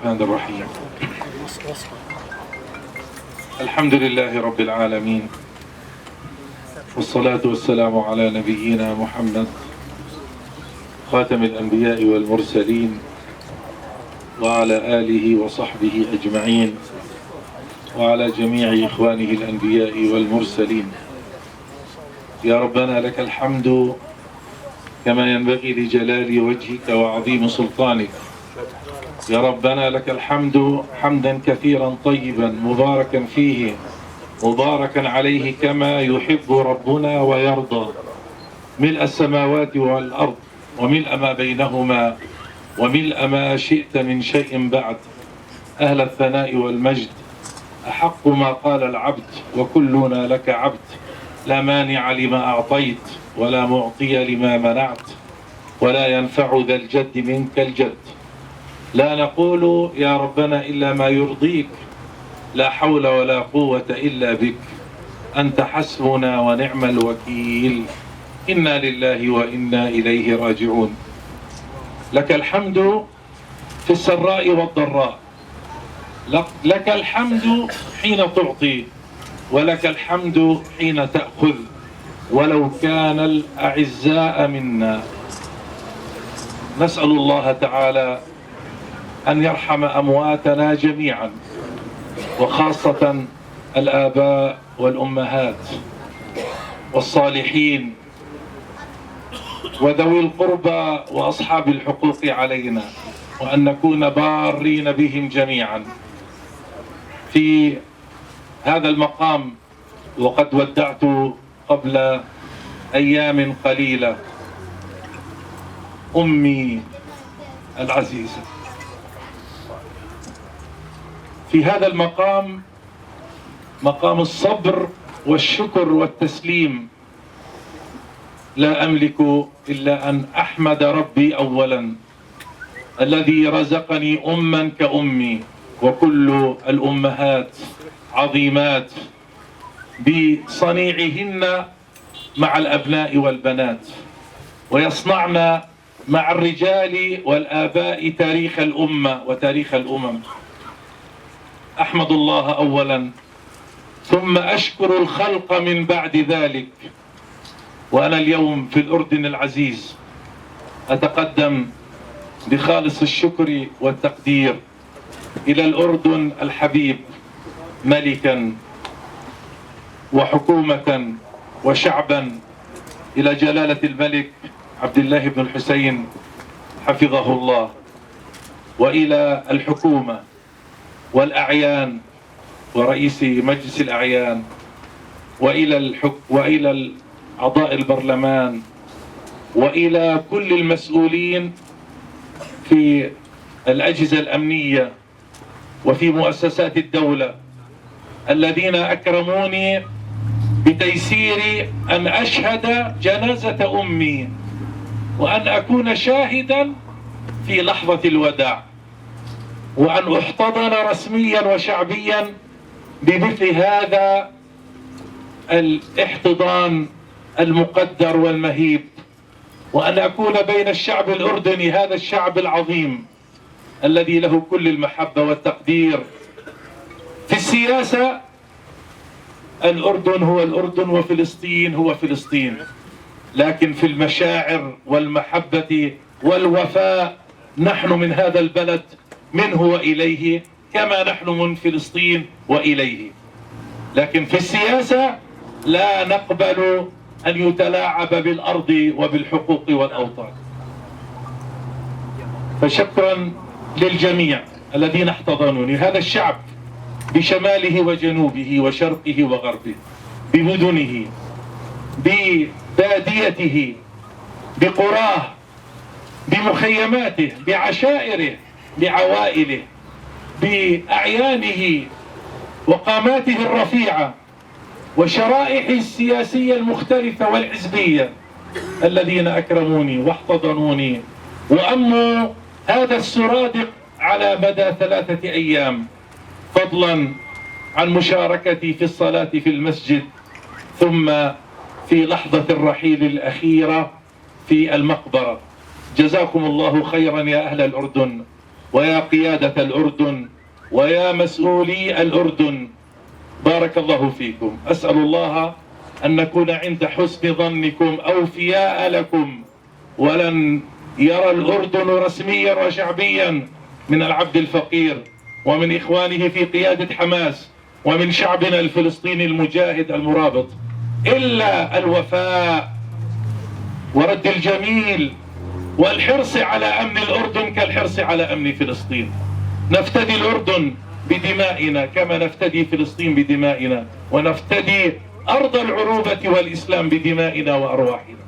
الرحمن الرحيم. الحمد لله رب العالمين، والصلاة والسلام على نبينا محمد خاتم الأنبياء والمرسلين وعلى آله وصحبه أجمعين وعلى جميع إخوانه الأنبياء والمرسلين. يا ربنا لك الحمد كما ينبغي لجلال وجهك وعظيم سلطانك. يا ربنا لك الحمد حمدا كثيرا طيبا مباركا فيه مباركا عليه كما يحب ربنا ويرضى، ملء السماوات والأرض وملء ما بينهما وملء ما شئت من شيء بعد. أهل الثناء والمجد، أحق ما قال العبد وكلنا لك عبد، لا مانع لما أعطيت ولا معطي لما منعت ولا ينفع ذا الجد منك الجد. لا نقول يا ربنا إلا ما يرضيك، لا حول ولا قوة إلا بك، أنت حسبنا ونعم الوكيل. إنا لله وإنا إليه راجعون. لك الحمد في السراء والضراء، لك الحمد حين تعطي ولك الحمد حين تأخذ ولو كان الأعزاء منا. نسأل الله تعالى أن يرحم أمواتنا جميعا، وخاصة الآباء والأمهات والصالحين وذوي القربى وأصحاب الحقوق علينا، وأن نكون بارين بهم جميعا. في هذا المقام وقد ودعت قبل أيام قليلة أمي العزيزة. في هذا المقام، مقام الصبر والشكر والتسليم، لا أملك إلا أن أحمد ربي أولا الذي رزقني أما كأمي، وكل الأمهات عظيمات بصنيعهن مع الأبناء والبنات، ويصنعن مع الرجال والآباء تاريخ الأمة وتاريخ الأمم. أحمد الله أولا ثم أشكر الخلق من بعد ذلك. وأنا اليوم في الأردن العزيز أتقدم بخالص الشكر والتقدير إلى الأردن الحبيب ملكا وحكومة وشعبا، إلى جلالة الملك عبد الله بن الحسين حفظه الله، وإلى الحكومة والأعيان ورئيس مجلس الأعيان، وإلى أعضاء البرلمان، وإلى كل المسؤولين في الأجهزة الأمنية وفي مؤسسات الدولة الذين أكرموني بتيسير أن أشهد جنازة أمي وأن أكون شاهدا في لحظة الوداع، وأن أحتضن رسميا وشعبيا بمثل هذا الاحتضان المقدر والمهيب، وأن أكون بين الشعب الأردني، هذا الشعب العظيم الذي له كل المحبة والتقدير. في السياسة الأردن هو الأردن وفلسطين هو فلسطين، لكن في المشاعر والمحبة والوفاء نحن من هذا البلد منه وإليه، كما نحن من فلسطين وإليه. لكن في السياسة لا نقبل أن يتلاعب بالأرض وبالحقوق والأوطان. فشكرا للجميع الذين احتضنوني، هذا الشعب بشماله وجنوبه وشرقه وغربه، بمدنه بباديته بقراه بمخيماته بعشائره بعوائله بأعيانه وقاماته الرفيعة وشرائحه السياسية المختلفة والحزبية، الذين أكرموني واحتضنوني وأموا هذا السرادق على مدى 3 أيام، فضلا عن مشاركتي في الصلاة في المسجد، ثم في لحظة الرحيل الأخيرة في المقبرة. جزاكم الله خيرا يا أهل الأردن، ويا قيادة الأردن ويا مسؤولي الأردن، بارك الله فيكم. أسأل الله أن نكون عند حسن ظنكم أوفياء لكم، ولن يرى الأردن رسميا وشعبيا من العبد الفقير ومن إخوانه في قيادة حماس ومن شعبنا الفلسطيني المجاهد المرابط إلا الوفاء ورد الجميل والحرص على أمن الأردن كالحرص على أمن فلسطين. نفتدي الأردن بدمائنا كما نفتدي فلسطين بدمائنا، ونفتدي أرض العروبة والإسلام بدمائنا وأرواحنا.